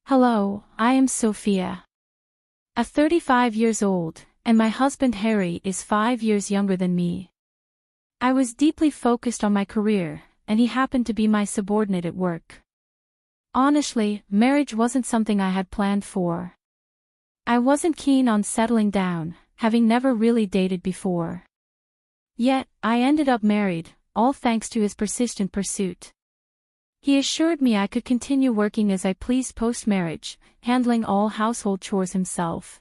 Hello, I am Sophia. I'm 35 years old, and my husband Harry is 5 years younger than me. I was deeply focused on my career, and he happened to be my subordinate at work. Honestly, marriage wasn't something I had planned for. I wasn't keen on settling down, having never really dated before. Yet, I ended up married, all thanks to his persistent pursuit. He assured me I could continue working as I pleased post-marriage, handling all household chores himself.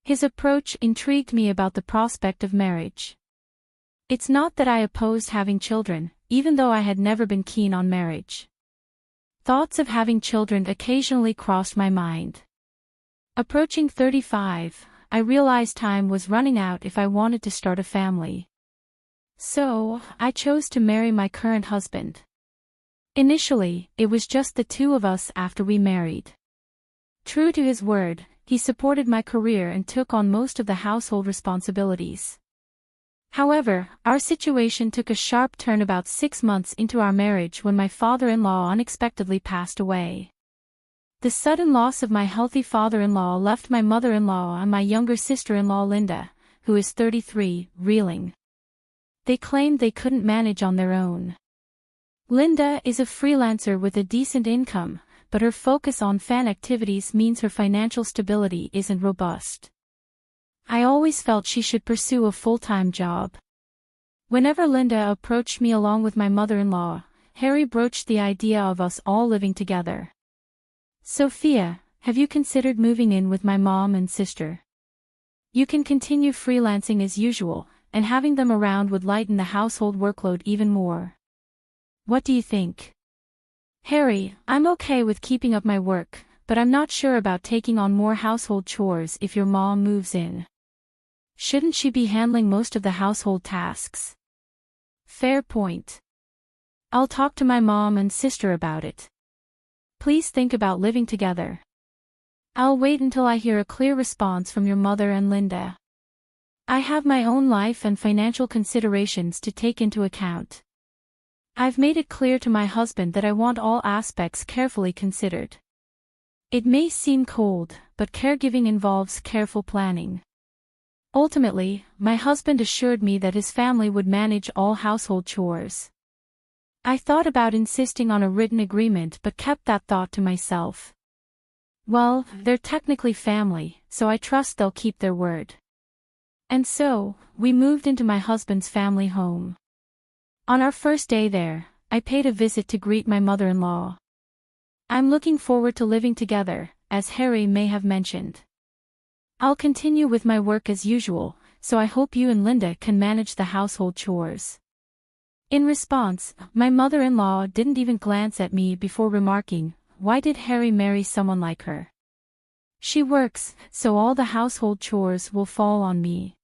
His approach intrigued me about the prospect of marriage. It's not that I opposed having children, even though I had never been keen on marriage. Thoughts of having children occasionally crossed my mind. Approaching 35, I realized time was running out if I wanted to start a family. So, I chose to marry my current husband. Initially, it was just the two of us after we married. True to his word, he supported my career and took on most of the household responsibilities. However, our situation took a sharp turn about 6 months into our marriage when my father-in-law unexpectedly passed away. The sudden loss of my healthy father-in-law left my mother-in-law and my younger sister-in-law Linda, who is 33, reeling. They claimed they couldn't manage on their own. Linda is a freelancer with a decent income, but her focus on fan activities means her financial stability isn't robust. I always felt she should pursue a full-time job. Whenever Linda approached me along with my mother-in-law, Harry broached the idea of us all living together. "Sophia, have you considered moving in with my mom and sister? You can continue freelancing as usual, and having them around would lighten the household workload even more. What do you think?" "Harry, I'm okay with keeping up my work, but I'm not sure about taking on more household chores if your mom moves in. Shouldn't she be handling most of the household tasks?" "Fair point. I'll talk to my mom and sister about it. Please think about living together. I'll wait until I hear a clear response from your mother and Linda. I have my own life and financial considerations to take into account. I've made it clear to my husband that I want all aspects carefully considered. It may seem cold, but caregiving involves careful planning." Ultimately, my husband assured me that his family would manage all household chores. I thought about insisting on a written agreement but kept that thought to myself. Well, they're technically family, so I trust they'll keep their word. And so, we moved into my husband's family home. On our first day there, I paid a visit to greet my mother-in-law. "I'm looking forward to living together," as Harry may have mentioned. "I'll continue with my work as usual, so I hope you and Linda can manage the household chores." In response, my mother-in-law didn't even glance at me before remarking, "Why did Harry marry someone like her? She works, so all the household chores will fall on me.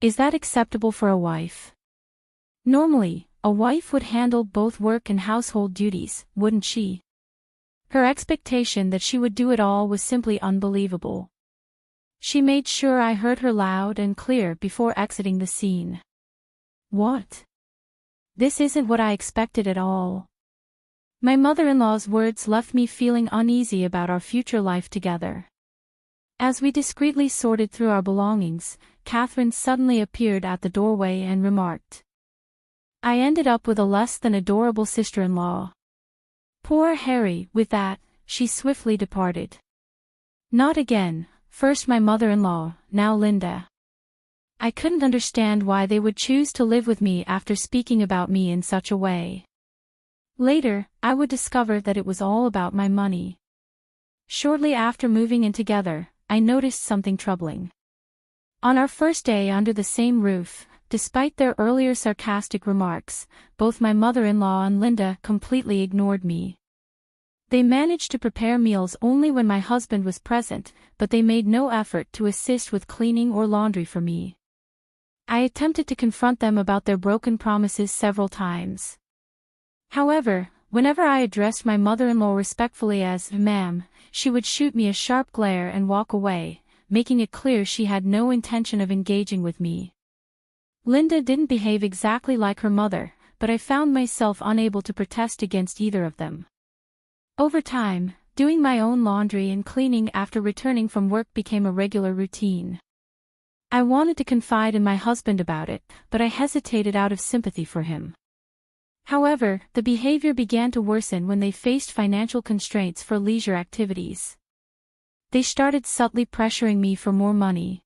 Is that acceptable for a wife? Normally, a wife would handle both work and household duties, wouldn't she?" Her expectation that she would do it all was simply unbelievable. She made sure I heard her loud and clear before exiting the scene. What? This isn't what I expected at all. My mother-in-law's words left me feeling uneasy about our future life together. As we discreetly sorted through our belongings, Catherine suddenly appeared at the doorway and remarked, "I ended up with a less than adorable sister-in-law." Poor Harry. With that, she swiftly departed. Not again, first my mother-in-law, now Linda. I couldn't understand why they would choose to live with me after speaking about me in such a way. Later, I would discover that it was all about my money. Shortly after moving in together, I noticed something troubling. On our first day under the same roof, despite their earlier sarcastic remarks, both my mother-in-law and Linda completely ignored me. They managed to prepare meals only when my husband was present, but they made no effort to assist with cleaning or laundry for me. I attempted to confront them about their broken promises several times. However, whenever I addressed my mother-in-law respectfully as "ma'am," she would shoot me a sharp glare and walk away, making it clear she had no intention of engaging with me. Linda didn't behave exactly like her mother, but I found myself unable to protest against either of them. Over time, Doing my own laundry and cleaning after returning from work became a regular routine. I wanted to confide in my husband about it, but I hesitated out of sympathy for him. However, the behavior began to worsen when they faced financial constraints for leisure activities. They started subtly pressuring me for more money.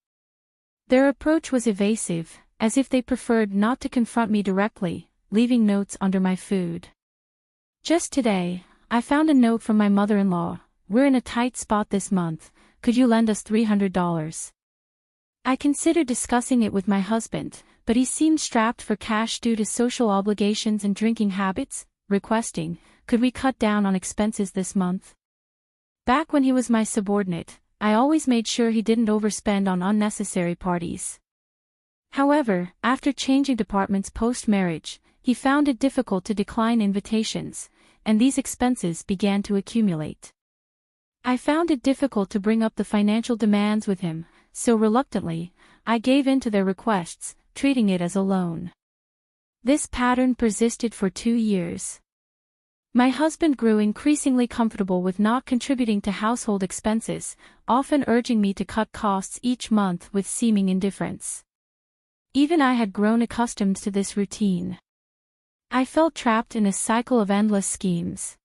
Their approach was evasive, as if they preferred not to confront me directly, leaving notes under my food. Just today, I found a note from my mother-in-law. "We're in a tight spot this month, could you lend us $300? I considered discussing it with my husband, but he seemed strapped for cash due to social obligations and drinking habits, requesting, "Could we cut down on expenses this month?" Back when he was my subordinate, I always made sure he didn't overspend on unnecessary parties. However, after changing departments post-marriage, he found it difficult to decline invitations, and these expenses began to accumulate. I found it difficult to bring up the financial demands with him, so reluctantly, I gave in to their requests, treating it as a loan. This pattern persisted for 2 years. My husband grew increasingly comfortable with not contributing to household expenses, often urging me to cut costs each month with seeming indifference. Even I had grown accustomed to this routine. I felt trapped in a cycle of endless schemes.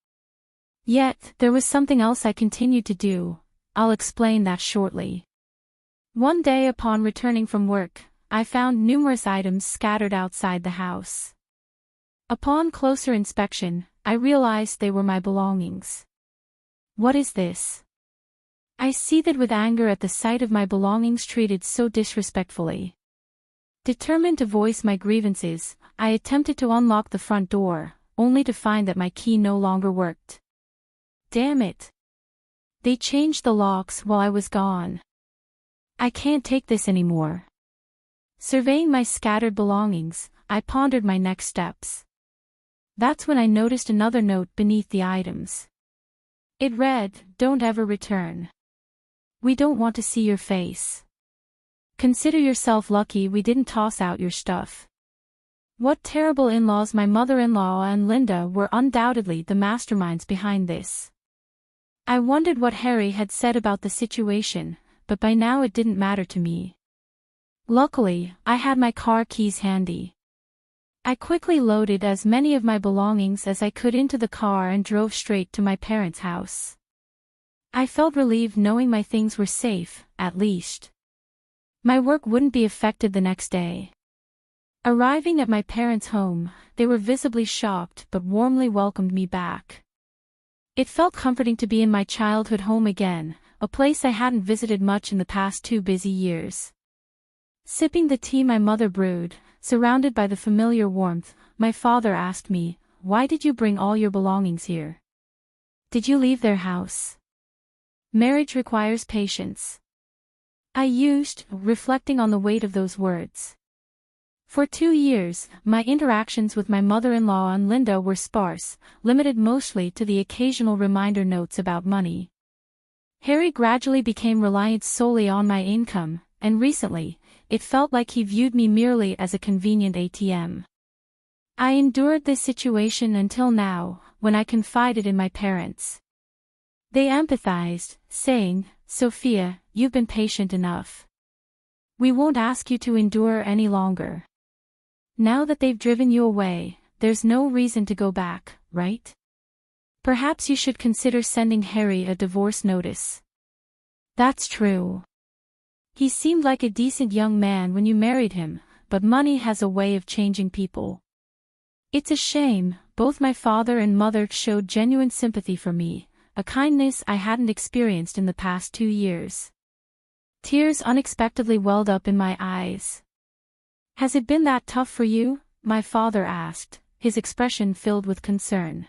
Yet, there was something else I continued to do. I'll explain that shortly. One day upon returning from work, I found numerous items scattered outside the house. Upon closer inspection, I realized they were my belongings. What is this? I seethed with anger at the sight of my belongings treated so disrespectfully. Determined to voice my grievances, I attempted to unlock the front door, only to find that my key no longer worked. Damn it! They changed the locks while I was gone. I can't take this anymore. Surveying my scattered belongings, I pondered my next steps. That's when I noticed another note beneath the items. It read, "Don't ever return. We don't want to see your face. Consider yourself lucky we didn't toss out your stuff." What terrible in-laws! My mother-in-law and Linda were undoubtedly the masterminds behind this. I wondered what Harry had said about the situation, but by now it didn't matter to me. Luckily, I had my car keys handy. I quickly loaded as many of my belongings as I could into the car and drove straight to my parents' house. I felt relieved knowing my things were safe, at least. My work wouldn't be affected the next day. Arriving at my parents' home, they were visibly shocked but warmly welcomed me back. It felt comforting to be in my childhood home again, a place I hadn't visited much in the past 2 busy years. Sipping the tea my mother brewed, surrounded by the familiar warmth, my father asked me, "Why did you bring all your belongings here? Did you leave their house?" Marriage requires patience. I used, reflecting on the weight of those words. For 2 years, my interactions with my mother-in-law and Linda were sparse, limited mostly to the occasional reminder notes about money. Harry gradually became reliant solely on my income, and recently, it felt like he viewed me merely as a convenient ATM. I endured this situation until now, when I confided in my parents. They empathized, saying, "Sophia, you've been patient enough. We won't ask you to endure any longer. Now that they've driven you away, there's no reason to go back, right? Perhaps you should consider sending Harry a divorce notice." That's true. He seemed like a decent young man when you married him, but money has a way of changing people. It's a shame. Both my father and mother showed genuine sympathy for me, a kindness I hadn't experienced in the past 2 years. Tears unexpectedly welled up in my eyes. "Has it been that tough for you?" my father asked, his expression filled with concern.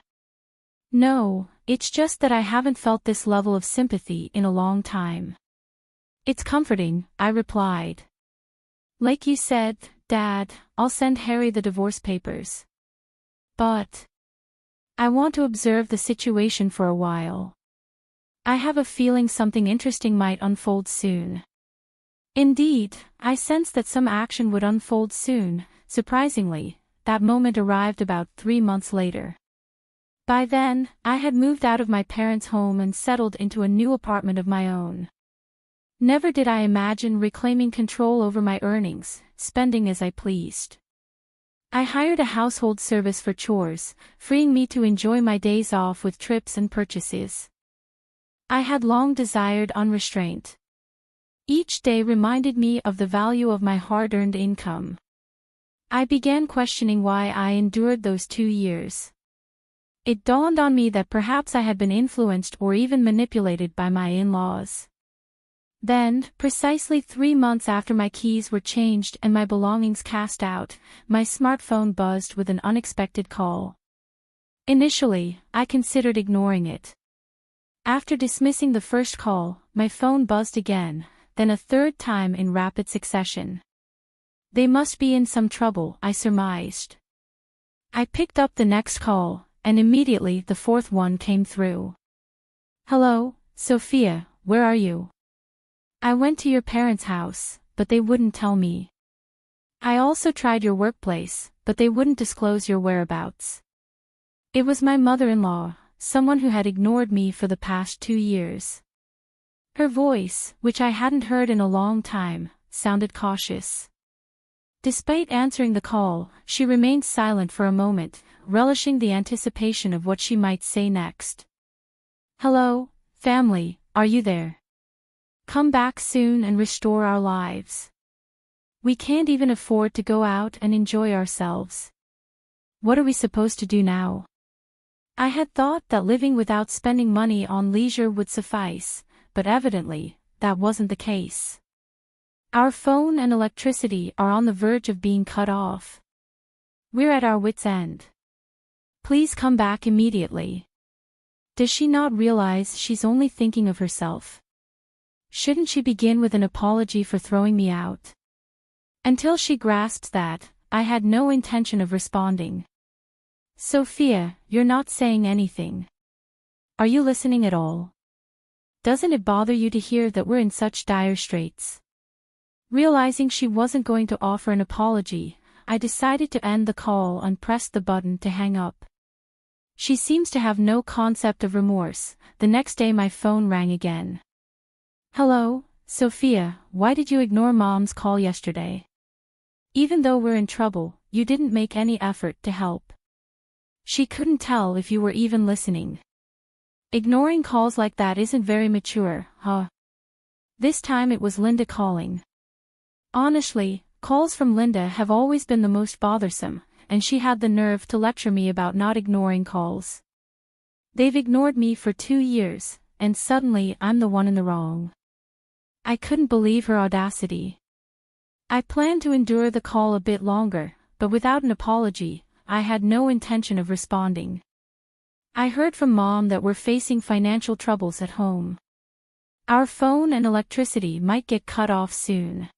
"No, it's just that I haven't felt this level of sympathy in a long time." "It's comforting," I replied. "Like you said, Dad, I'll send Harry the divorce papers. But I want to observe the situation for a while. I have a feeling something interesting might unfold soon." Indeed, I sensed that some action would unfold soon. Surprisingly, that moment arrived about 3 months later. By then, I had moved out of my parents' home and settled into a new apartment of my own. Never did I imagine reclaiming control over my earnings, spending as I pleased. I hired a household service for chores, freeing me to enjoy my days off with trips and purchases. I had long desired unrestraint. Each day reminded me of the value of my hard-earned income. I began questioning why I endured those 2 years. It dawned on me that perhaps I had been influenced or even manipulated by my in-laws. Then, precisely 3 months after my keys were changed and my belongings cast out, my smartphone buzzed with an unexpected call. Initially, I considered ignoring it. After dismissing the first call, my phone buzzed again, then a third time in rapid succession. They must be in some trouble, I surmised. I picked up the next call, and immediately the fourth one came through. "Hello, Sophia, where are you? I went to your parents' house, but they wouldn't tell me. I also tried your workplace, but they wouldn't disclose your whereabouts." It was my mother-in-law, someone who had ignored me for the past 2 years. Her voice, which I hadn't heard in a long time, sounded cautious. Despite answering the call, she remained silent for a moment, relishing the anticipation of what she might say next. "Hello, family, are you there? Come back soon and restore our lives. We can't even afford to go out and enjoy ourselves. What are we supposed to do now?" I had thought that living without spending money on leisure would suffice, but evidently, that wasn't the case. Our phone and electricity are on the verge of being cut off. We're at our wits' end. Please come back immediately. Does she not realize she's only thinking of herself? Shouldn't she begin with an apology for throwing me out? Until she grasped that, I had no intention of responding. "Sophia, you're not saying anything. Are you listening at all? Doesn't it bother you to hear that we're in such dire straits?" Realizing she wasn't going to offer an apology, I decided to end the call and pressed the button to hang up. She seems to have no concept of remorse. The next day my phone rang again. "Hello, Sophia, why did you ignore Mom's call yesterday? Even though we're in trouble, you didn't make any effort to help. She couldn't tell if you were even listening. Ignoring calls like that isn't very mature, huh?" This time it was Linda calling. Honestly, calls from Linda have always been the most bothersome, and she had the nerve to lecture me about not ignoring calls. They've ignored me for 2 years, and suddenly I'm the one in the wrong. I couldn't believe her audacity. I planned to endure the call a bit longer, but without an apology, I had no intention of responding. I heard from Mom that we're facing financial troubles at home. Our phone and electricity might get cut off soon.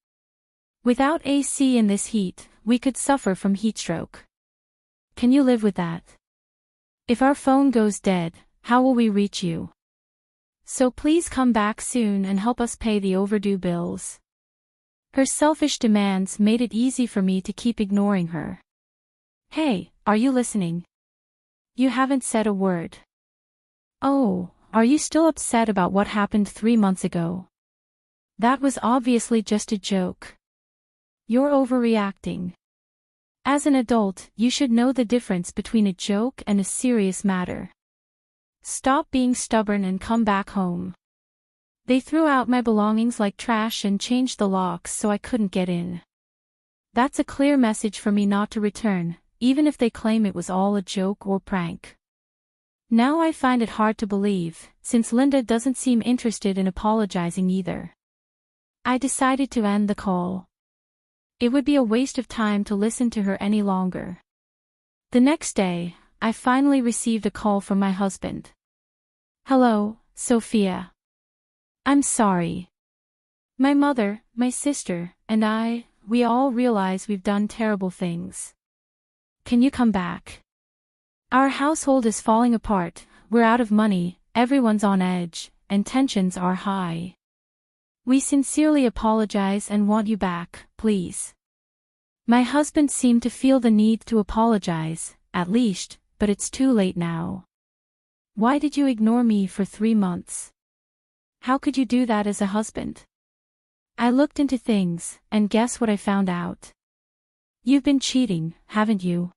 Without AC in this heat, we could suffer from heatstroke. Can you live with that? If our phone goes dead, how will we reach you? So please come back soon and help us pay the overdue bills. Her selfish demands made it easy for me to keep ignoring her. Hey, are you listening? You haven't said a word. Oh, are you still upset about what happened 3 months ago? That was obviously just a joke. You're overreacting. As an adult, you should know the difference between a joke and a serious matter. Stop being stubborn and come back home. They threw out my belongings like trash and changed the locks so I couldn't get in. That's a clear message for me not to return, even if they claim it was all a joke or prank. Now I find it hard to believe, since Linda doesn't seem interested in apologizing either. I decided to end the call. It would be a waste of time to listen to her any longer. The next day, I finally received a call from my husband. "Hello, Sophia. I'm sorry. My mother, my sister, and we all realize we've done terrible things. Can you come back? Our household is falling apart, we're out of money, everyone's on edge, and tensions are high. We sincerely apologize and want you back, please." My husband seemed to feel the need to apologize, at least, but it's too late now. Why did you ignore me for 3 months? How could you do that as a husband? I looked into things, and guess what I found out? You've been cheating, haven't you?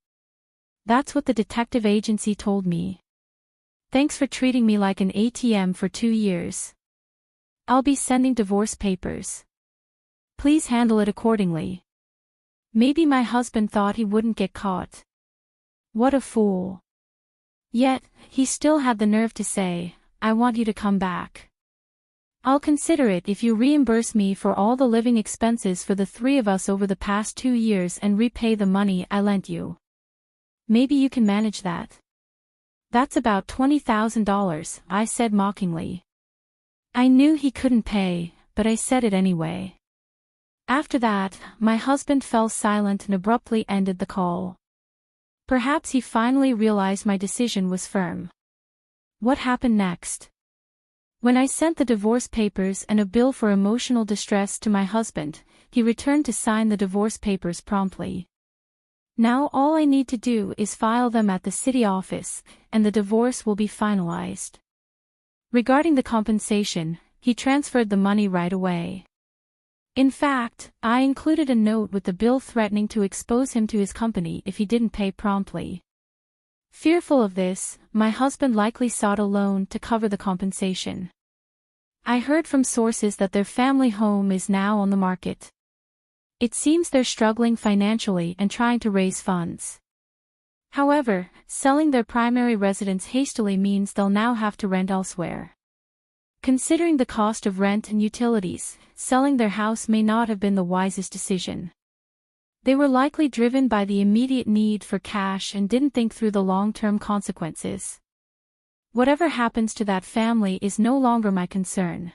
That's what the detective agency told me. Thanks for treating me like an ATM for 2 years. I'll be sending divorce papers. Please handle it accordingly. Maybe my husband thought he wouldn't get caught. What a fool. Yet, he still had the nerve to say, I want you to come back. I'll consider it if you reimburse me for all the living expenses for the three of us over the past 2 years and repay the money I lent you. Maybe you can manage that. That's about $20,000, I said mockingly. I knew he couldn't pay, but I said it anyway. After that, my husband fell silent and abruptly ended the call. Perhaps he finally realized my decision was firm. What happened next? When I sent the divorce papers and a bill for emotional distress to my husband, he returned to sign the divorce papers promptly. Now all I need to do is file them at the city office, and the divorce will be finalized. Regarding the compensation, he transferred the money right away. In fact, I included a note with the bill threatening to expose him to his company if he didn't pay promptly. Fearful of this, my husband likely sought a loan to cover the compensation. I heard from sources that their family home is now on the market. It seems they're struggling financially and trying to raise funds. However, selling their primary residence hastily means they'll now have to rent elsewhere. Considering the cost of rent and utilities, selling their house may not have been the wisest decision. They were likely driven by the immediate need for cash and didn't think through the long-term consequences. Whatever happens to that family is no longer my concern.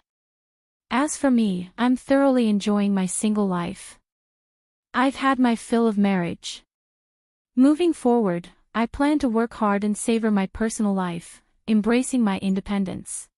As for me, I'm thoroughly enjoying my single life. I've had my fill of marriage. Moving forward, I plan to work hard and savor my personal life, embracing my independence.